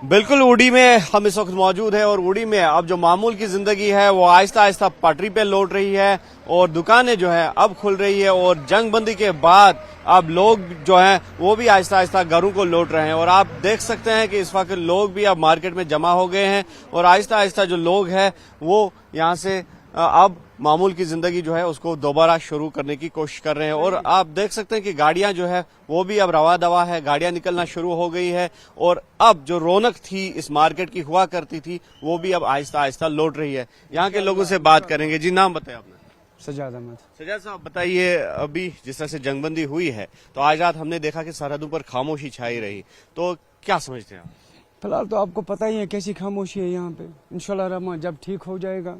बिल्कुल उड़ी में हम इस वक्त मौजूद हैं और उड़ी में अब जो मामूल की जिंदगी है वो आहिस्ता आहिस्ता पटरी पे लौट रही है और दुकानें जो है अब खुल रही है और जंगबंदी के बाद अब लोग जो हैं वो भी आहिस्ता आहिस्ता घरों को लौट रहे हैं और आप देख सकते हैं कि इस वक्त लोग भी अब मार्केट में जमा हो गए हैं और आहिस्ता आहिस्ता जो लोग हैं वो यहाँ से अब मामूल की जिंदगी जो है उसको दोबारा शुरू करने की कोशिश कर रहे हैं और आप देख सकते हैं कि गाड़ियां जो है वो भी अब रवा दवा है, गाड़ियां निकलना शुरू हो गई है और अब जो रौनक थी इस मार्केट की हुआ करती थी वो भी अब आहिस्ता आहिस्ता लौट रही है। यहाँ के लोगों से बात करेंगे। जी, नाम बताएं आपने? सजाद अहमद। सजाद साहब बताइए, अभी जिस तरह से जंगबंदी हुई है तो आज रात हमने देखा कि सरहदों पर खामोशी छाई रही, तो क्या समझते हैं आप? फिलहाल तो आपको पता ही है कैसी खामोशी है यहाँ पे। इंशाल्लाह रहमान जब ठीक हो जाएगा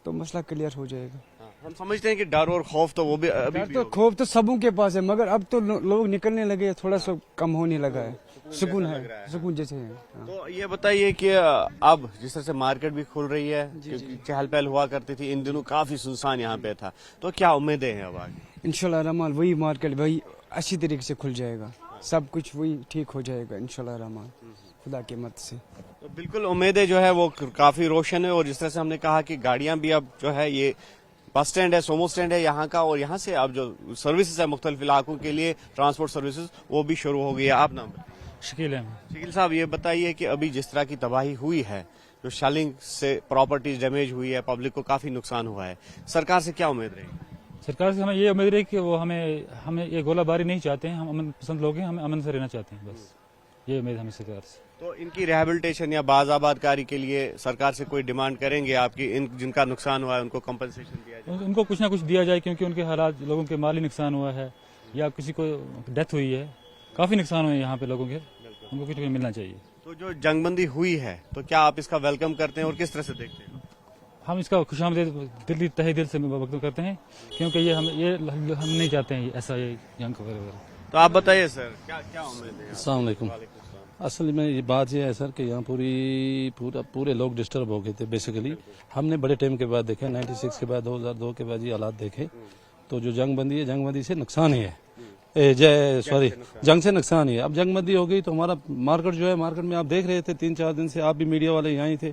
तो मसला क्लियर हो जाएगा। हम समझते हैं कि डर और खौफ तो वो भी अभी भी तो खौफ तो सबों के पास है, मगर अब तो लोग निकलने लगे, थोड़ा सा कम होने लगा है, सुकून है, सुकून जैसे है। तो ये बताइए कि अब जिस तरह से मार्केट भी खुल रही है, क्योंकि चहल पहल हुआ करती थी, इन दिनों काफी सुनसान यहाँ पे था, तो क्या उम्मीदें हैं अब आगे? इंशाल्लाह रहमान वही मार्केट वही अच्छी तरीके से खुल जाएगा, सब कुछ वही ठीक हो जाएगा इंशाल्लाह रहमान, खुदा की मदद से। तो बिल्कुल उम्मीदें जो है वो काफी रोशन है और जिस तरह से हमने कहा कि गाड़ियां भी अब जो है ये बस स्टैंड है, सोमो स्टैंड है यहाँ का और यहाँ से अब जो सर्विसेज है मुख्तलिफ इलाकों के लिए ट्रांसपोर्ट सर्विसेज वो भी शुरू हो गई है। आप नाम शकील है। शकील साहब ये बताइए कि अभी जिस तरह की तबाही हुई है, जो शेलिंग से प्रॉपर्टीज डैमेज हुई है, पब्लिक को काफी नुकसान हुआ है, सरकार से क्या उम्मीद रही? सरकार से हमें ये उम्मीद रही कि वो हमें ये गोलाबारी नहीं चाहते हैं, हम अमन पसंद लोग हैं, हम अमन से रहना चाहते हैं, बस ये उम्मीद हमें सरकार से। तो इनकी रिहेबिलिटेशन या बाज़ाबादकारी के लिए सरकार से कोई डिमांड करेंगे आपकी? इन जिनका नुकसान हुआ है उनको कंपनसेशन दिया जाए? उनको कुछ ना कुछ दिया जाए, क्योंकि उनके हालात, लोगों के माली नुकसान हुआ है या किसी को डेथ हुई है, काफी नुकसान हुए हैं यहाँ पे लोगों के, उनको कुछ भी मिलना चाहिए। तो जो जंगबंदी हुई है तो क्या आप इसका वेलकम करते हैं और किस तरह से देखते हैं? हम इसका खुशामदीद दिल तहे दिल से वेलकम करते हैं, क्योंकि ये हम नहीं चाहते हैं ऐसा ये जंग वगैरह। तो आप बताइए सर, क्या उम्मीद है? अस्सलाम वालेकुम। असल में ये बात ये है सर कि यहाँ पूरे लोग डिस्टर्ब हो गए थे। बेसिकली हमने बड़े टाइम के बाद देखे, 96 के बाद, 2002 के बाद ये हालात देखे, तो जो जंगबंदी से नुकसान ही है, जंग से नुकसान ही है। अब जंगबंदी हो गई तो हमारा मार्केट जो है, मार्केट में आप देख रहे थे 3-4 दिन से, आप भी मीडिया वाले यहाँ ही थे,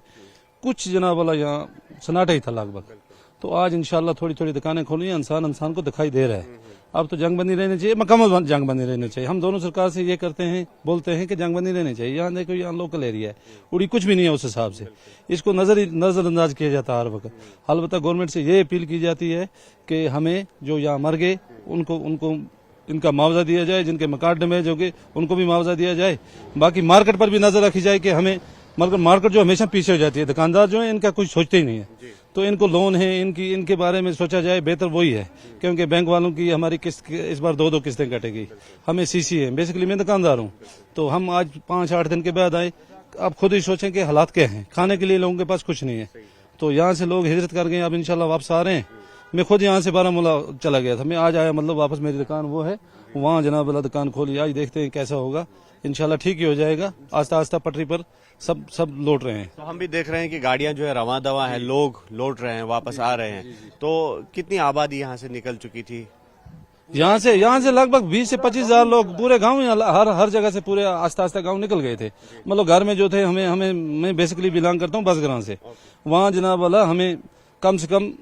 कुछ जनाब वाला यहाँ सन्नाटा ही था लगभग। तो आज इंशाल्लाह थोड़ी थोड़ी दुकानें खोली, इंसान को दिखाई दे रहा है। अब तो जंगबंदी रहनी चाहिए, मुकम्मल जंगबंदी रहनी चाहिए। हम दोनों सरकार से ये बोलते हैं कि जंगबंदी रहनी चाहिए। यहाँ देखो, यहाँ लोकल एरिया है, उड़ी कुछ भी नहीं है उस हिसाब से, इसको नजरअंदाज किया जाता है हर वक्त। अलबत्ता गवर्नमेंट से ये अपील की जाती है कि हमें जो यहाँ मर गए उनको इनका मुआवजा दिया जाए, जिनके मकान डैमेज हो गए उनको भी मुआवजा दिया जाए। बाकी मार्केट पर भी नजर रखी जाए कि हमें मार्केट जो हमेशा पीछे हो जाती है, दुकानदार जो है इनका कुछ सोचते ही नहीं है, तो इनको लोन है इनके बारे में सोचा जाए, बेहतर वही है। क्योंकि बैंक वालों की हमारी किस्त इस बार 2-2 किस्तें कटेगी, हमें सीसी है। बेसिकली मैं दुकानदार हूँ, तो हम आज 5-8 दिन के बाद आए। अब खुद ही सोचें कि हालात क्या हैं, खाने के लिए लोगों के पास कुछ नहीं है, तो यहाँ से लोग हिजरत कर गए, अब इंशाल्लाह वापस आ रहे हैं। मैं खुद यहाँ से बारामूला चला गया था, मैं आज आया, मतलब वापस मेरी दुकान वो है वहाँ, जनाब वाला दुकान खोली। आज देखते हैं कैसा होगा, इंशाल्लाह ठीक ही हो जाएगा। आस्ता आस्ता पटरी पर सब लौट रहे हैं। तो हम भी देख रहे हैं कि गाड़ियां जो है रवां दवा है, लोग लौट रहे हैं, वापस आ रहे हैं। तो कितनी आबादी यहाँ से निकल चुकी थी? यहाँ से लगभग 20 से 25 हजार लोग पूरे गांव में, हर जगह से पूरे आस्ता आस्ता गांव निकल गए थे। मतलब घर में जो थे, मैं बेसिकली बिलोंग करता हूँ बसग्रां से, वहाँ जनाब वाला हमें कम से कम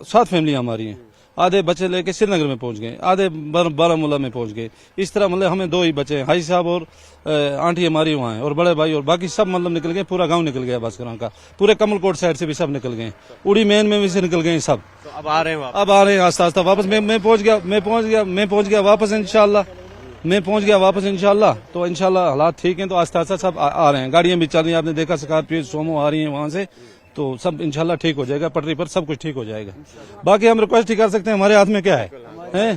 7 फैमिली हमारी हैं। आधे बच्चे लेके श्रीनगर में पहुंच गए, आधे बारामूला में पहुंच गए। इस तरह मतलब हमें 2 ही बचे हैं, हाई साहब और आंटी हमारी वहाँ है, और बड़े भाई, और बाकी सब मतलब निकल गए, पूरा गांव निकल गया बसग्रां का, पूरे कमलकोट साइड से भी सब निकल गए, उड़ी मेन में भी से निकल गए सब। तो अब आ रहे हैं आस्ता आस्ता वापस। मैं पहुंच गया वापस इंशाल्लाह, तो इंशाल्लाह हालात ठीक हैं, तो आस्ता आस्ता सब आ रहे हैं। गाड़ियां भी चल रही हैं, आपने देखा स्कॉर्पियो सोमो आ रही है वहां से, तो सब इंशाल्लाह ठीक हो जाएगा, पटरी पर सब कुछ ठीक हो जाएगा। बाकी हम रिक्वेस्ट ही कर सकते हैं, हमारे हाथ में क्या है,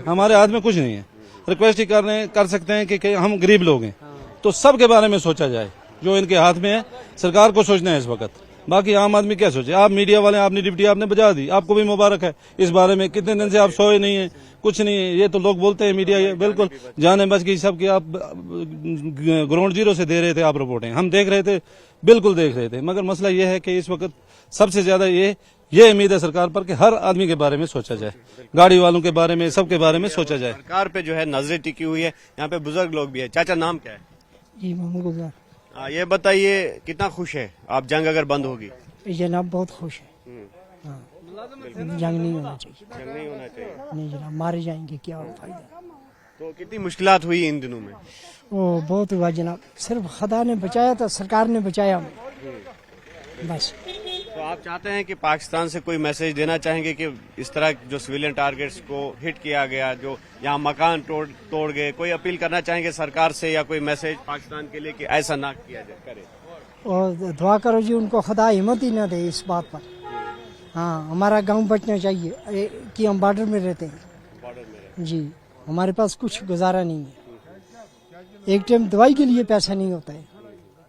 हमारे हाथ में कुछ नहीं है। रिक्वेस्ट ही कर सकते हैं कि हम गरीब लोग हैं, तो सब के बारे में सोचा जाए, जो इनके हाथ में है सरकार को सोचना है इस वक्त। बाकी आम आदमी क्या सोचे? आप मीडिया वाले, आपने ड्यूटी आपने बजा दी, आपको भी मुबारक है। इस बारे में कितने दिन से आप सोए नहीं है, कुछ नहीं है, ये तो लोग बोलते हैं मीडिया, ये बिल्कुल जाने बच गई सबकी। आप ग्राउंड जीरो से दे रहे थे आप रिपोर्टें, हम देख रहे थे, बिल्कुल देख रहे थे, मगर मसला ये है कि इस वक्त सबसे ज्यादा ये उम्मीद है सरकार पर कि हर आदमी के बारे में सोचा जाए, गाड़ी वालों के बारे में, सबके बारे में सोचा जाए। सरकार पे जो है नजरें टिकी हुई है। यहाँ पे बुजुर्ग लोग भी है। चाचा नाम क्या है? जी मोहम्मद गुलजार। ये बताइए कितना खुश है आप जंग अगर बंद होगी? जनाब बहुत खुश है। हाँ, जंग नहीं होना चाहिए। जंग नहीं होना चाहिए। नहीं जनाब, मारे जाएंगे, क्या हो फायदा। तो कितनी मुश्किलात हुई इन दिनों में? वो बहुत हुआ जनाब, सिर्फ खुदा ने बचाया तो सरकार ने बचाया बस। तो आप चाहते हैं कि पाकिस्तान से कोई मैसेज देना चाहेंगे कि इस तरह जो सिविलियन टारगेट्स को हिट किया गया, जो यहाँ मकान तोड़ गए, कोई अपील करना चाहेंगे सरकार से या कोई मैसेज पाकिस्तान के लिए कि ऐसा ना किया जाए करे? और दुआ करो जी उनको खुदा हिम्मत ही ना दे इस बात पर। हाँ, हमारा गांव बचना चाहिए कि हम बॉर्डर में रहते हैं जी, हमारे पास कुछ गुजारा नहीं है, एक टाइम दवाई के लिए पैसा नहीं होता है,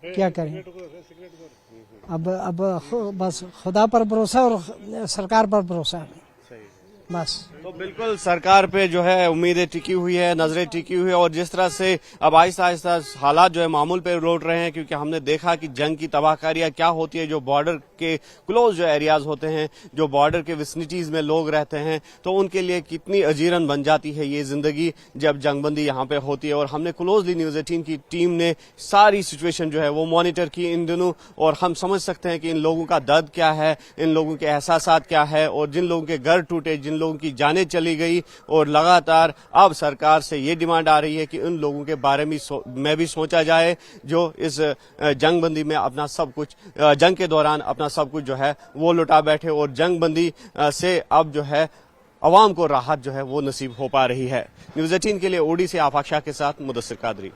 क्या करें। अब बस खुदा पर भरोसा और सरकार पर भरोसा है बस। तो बिल्कुल सरकार पे जो है उम्मीदें टिकी हुई है, नजरें टिकी हुई है, और जिस तरह से अब आहिस्ता आहिस्ता हालात जो है मामूल पे लौट रहे हैं, क्योंकि हमने देखा कि जंग की तबाहकारियां क्या होती है जो बॉर्डर के क्लोज जो एरियाज होते हैं, जो बॉर्डर के विसिनिटीज में लोग रहते हैं, तो उनके लिए कितनी अजीरन बन जाती है ये जिंदगी जब जंगबंदी यहाँ पे होती है। और हमने क्लोजली न्यूज 18 की टीम ने सारी सिचुएशन जो है वो मॉनिटर की इन दिनों, और हम समझ सकते हैं कि इन लोगों का दर्द क्या है, इन लोगों के एहसासात क्या है, और जिन लोगों के घर टूटे, जिन लोगों की जानें चली गई, और लगातार अब सरकार से ये डिमांड आ रही है कि उन लोगों के बारे में भी सोचा जाए जो इस जंगबंदी में अपना सब कुछ, जंग के दौरान अपना सब कुछ जो है वो लुटा बैठे, और जंगबंदी से अब जो है अवाम को राहत जो है वो नसीब हो पा रही है। न्यूज़ 18 के लिए ओडी से आफाक शाह के साथ मुदस्सिर कादरी।